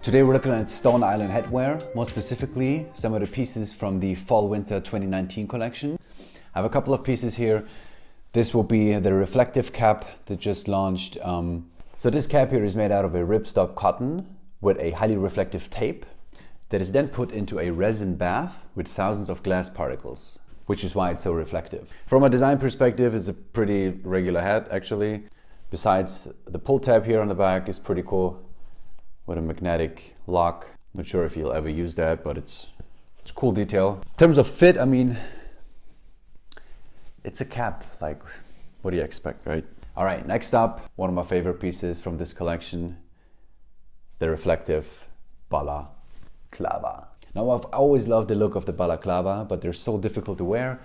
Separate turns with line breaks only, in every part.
Today we're looking at Stone Island headwear, more specifically some of the pieces from the Fall-Winter 2019 collection. I have a couple of pieces here. This will be the reflective cap that just launched. So this cap here is made out of a ripstop cotton with a highly reflective tape that is then put into a resin bath with thousands of glass particles, which is why it's so reflective. From a design perspective, it's a pretty regular hat actually. Besides, the pull tab here on the back is pretty cool with a magnetic lock. Not sure if you'll ever use that, but it's a cool detail. In terms of fit, I mean, it's a cap. Like, what do you expect, right? All right, next up, one of my favorite pieces from this collection, the reflective balaclava. Now, I've always loved the look of the balaclava, but they're so difficult to wear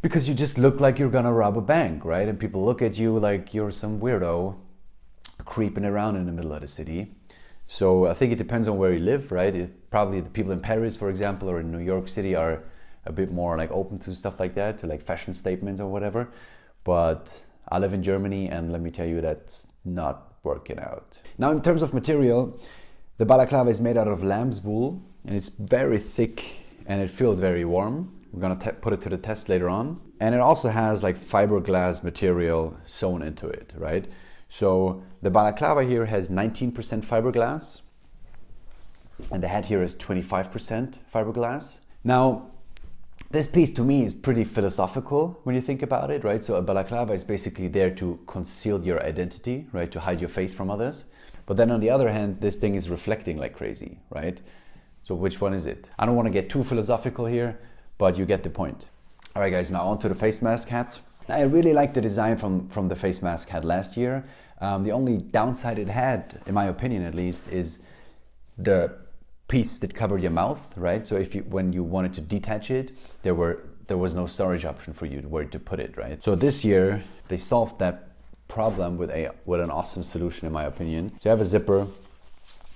because you just look like you're gonna rob a bank, right? And people look at you like you're some weirdo creeping around in the middle of the city. So I think it depends on where you live, right? Probably the people in Paris, for example, or in New York City are a bit more like open to stuff like that, to like fashion statements or whatever. But I live in Germany and let me tell you, that's not working out. Now, in terms of material, the balaclava is made out of lamb's wool and it's very thick and it feels very warm. We're gonna put it to the test later on. And it also has like fiberglass material sewn into it, right? So the balaclava here has 19% fiberglass and the hat here is 25% fiberglass. Now, this piece to me is pretty philosophical when you think about it, right? So a balaclava is basically there to conceal your identity, right? To hide your face from others. But then on the other hand, this thing is reflecting like crazy, right? So which one is it? I don't want to get too philosophical here, but you get the point. All right, guys, now on to the face mask hat. I really like the design from the face mask hat last year. The only downside it had, in my opinion at least, is the piece that covered your mouth, right? So when you wanted to detach it, there was no storage option for you where to put it, right? So this year they solved that problem with an awesome solution, in my opinion. So you have a zipper,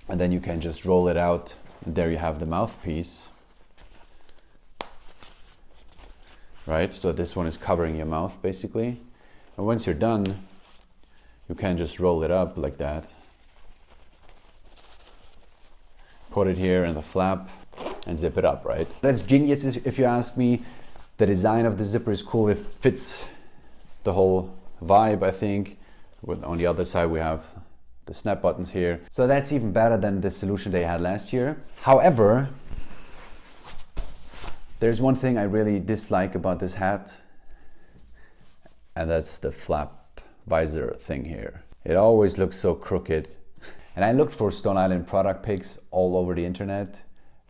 and then you can just roll it out, and there you have the mouthpiece. Right, so this one is covering your mouth basically. And once you're done, you can just roll it up like that. Put it here in the flap and zip it up, right? That's genius if you ask me. The design of the zipper is cool. It fits the whole vibe, I think. On the other side, we have the snap buttons here. So that's even better than the solution they had last year. However, there's one thing I really dislike about this hat, and that's the flap visor thing here. It always looks so crooked. And I looked for Stone Island product pics all over the internet,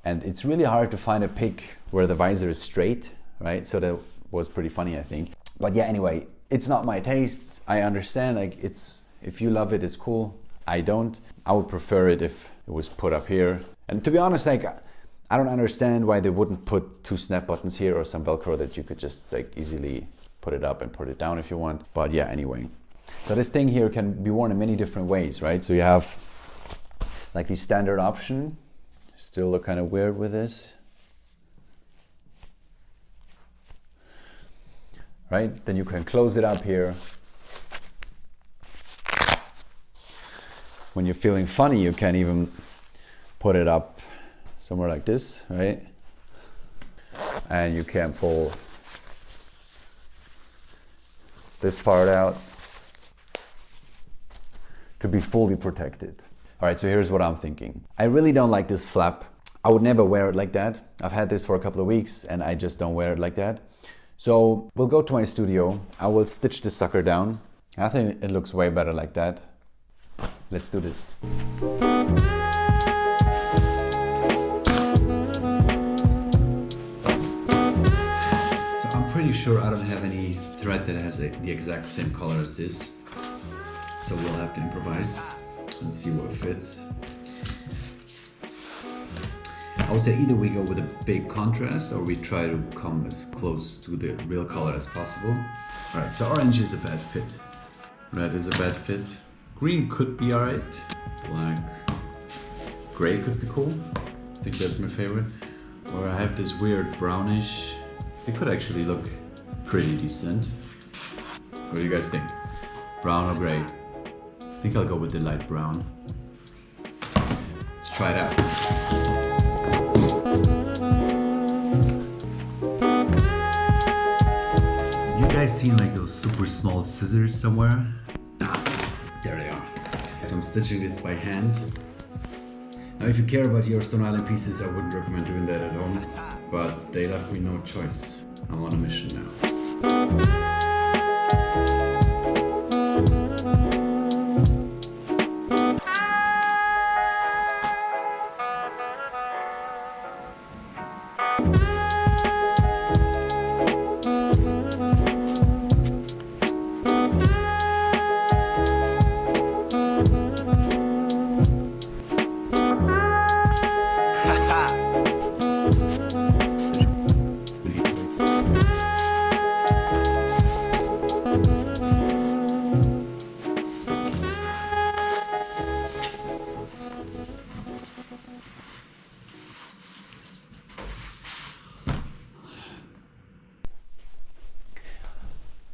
and it's really hard to find a pic where the visor is straight, right? So that was pretty funny, I think. But yeah, anyway, it's not my taste. I understand, like, if you love it, it's cool. I don't. I would prefer it if it was put up here. And to be honest, like, I don't understand why they wouldn't put two snap buttons here or some Velcro that you could just like easily put it up and put it down if you want. But yeah, anyway. So this thing here can be worn in many different ways, right? So you have like the standard option. Still look kind of weird with this. Right? Then you can close it up here. When you're feeling funny, you can even put it up somewhere like this, right? And you can pull this part out to be fully protected. All right, so here's what I'm thinking. I really don't like this flap. I would never wear it like that. I've had this for a couple of weeks and I just don't wear it like that. So we'll go to my studio. I will stitch this sucker down. I think it looks way better like that. Let's do this. Pretty sure I don't have any thread that has the exact same color as this, so we'll have to improvise and see what fits. I would say either we go with a big contrast or we try to come as close to the real color as possible. All right, so orange is a bad fit. Red is a bad fit. Green could be all right. Black, gray could be cool. I think that's my favorite. Or I have this weird brownish. They could actually look pretty decent. What do you guys think? Brown or gray? I think I'll go with the light brown. Let's try it out. You guys seen like those super small scissors somewhere? Ah, there they are. So I'm stitching this by hand. Now if you care about your Stone Island pieces, I wouldn't recommend doing that at home, but they left me no choice. I'm on a mission now.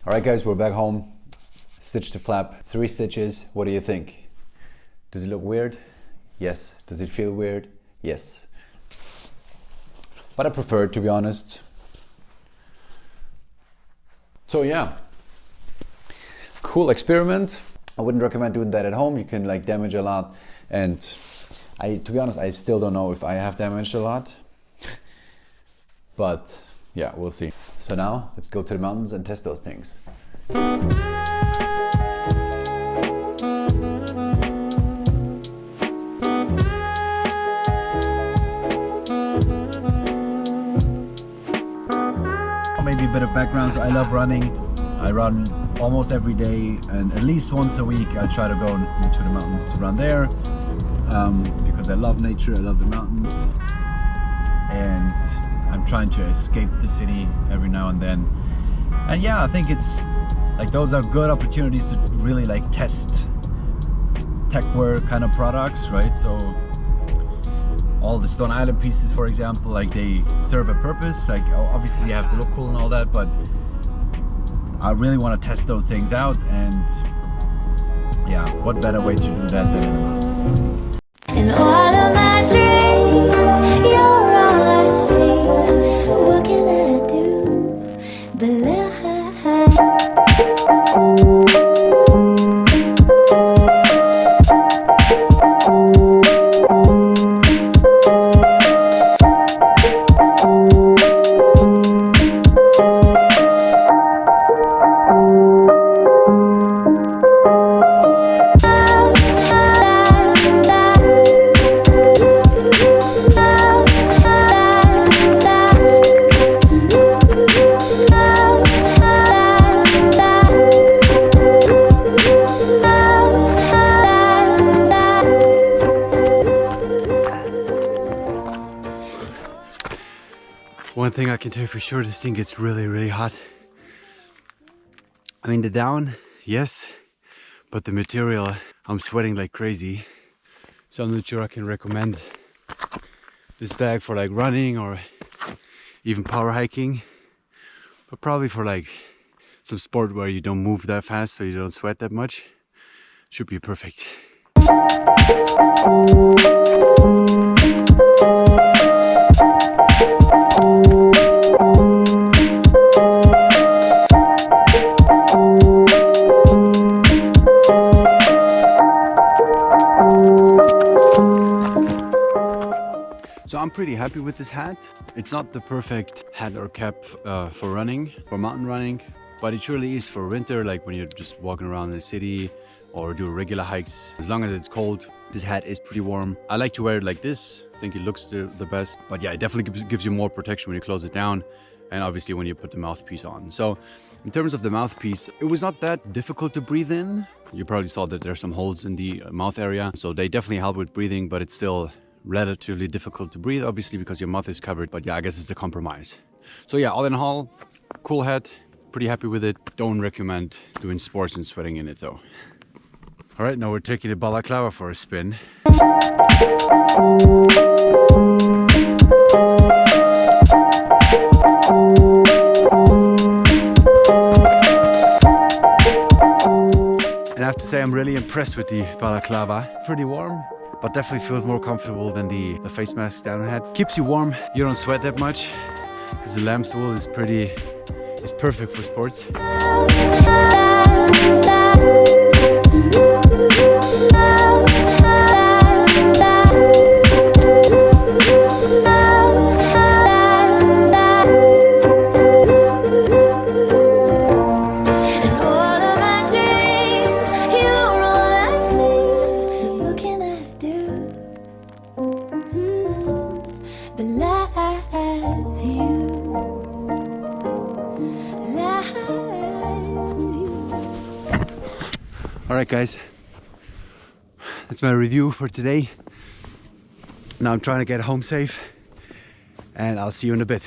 All right guys, we're back home. Stitch the flap, 3 stitches. What do you think? Does it look weird? Yes. Does it feel weird? Yes. But I prefer it, to be honest. So yeah, cool experiment. I wouldn't recommend doing that at home. You can like damage a lot. And to be honest, I still don't know if I have damaged a lot. But yeah, we'll see. So now let's go to the mountains and test those things. Maybe a bit of background. So I love running. I run almost every day, and at least once a week I try to go into the mountains to run there because I love nature, I love the mountains, and I'm trying to escape the city every now and then. And yeah, I think it's like those are good opportunities to really like test HEADWEAR kind of products, right? So all the Stone Island pieces, for example, like they serve a purpose. Like obviously you have to look cool and all that, but I really want to test those things out. And yeah, what better way to do that than in the mountains, I think.
In all of my dreams, you're all I see. So what can I do but let
One thing I can tell you for sure, this thing gets really, really hot. I mean, the down, yes, but the material, I'm sweating like crazy. So I'm not sure I can recommend this bag for like running or even power hiking, but probably for like some sport where you don't move that fast so you don't sweat that much, should be perfect. So I'm pretty happy with this hat. It's not the perfect hat or cap for running, for mountain running, but it surely is for winter, like when you're just walking around the city or do regular hikes. As long as it's cold, this hat is pretty warm. I like to wear it like this. I think it looks the best, but yeah, it definitely gives you more protection when you close it down, and obviously when you put the mouthpiece on. So in terms of the mouthpiece, it was not that difficult to breathe in. You probably saw that there are some holes in the mouth area, so they definitely help with breathing, but it's still relatively difficult to breathe, obviously, because your mouth is covered. But yeah, I guess it's a compromise. So yeah, all in all, cool hat. Pretty happy with it. Don't recommend doing sports and sweating in it though. All right, now we're taking the balaclava for a spin. And I have to say, I'm really impressed with the balaclava. Pretty warm, but definitely feels more comfortable than the face mask down the head. Keeps you warm, you don't sweat that much, because the lamb's wool is perfect for sports. Alright guys, that's my review for today. Now I'm trying to get home safe, and I'll see you in a bit.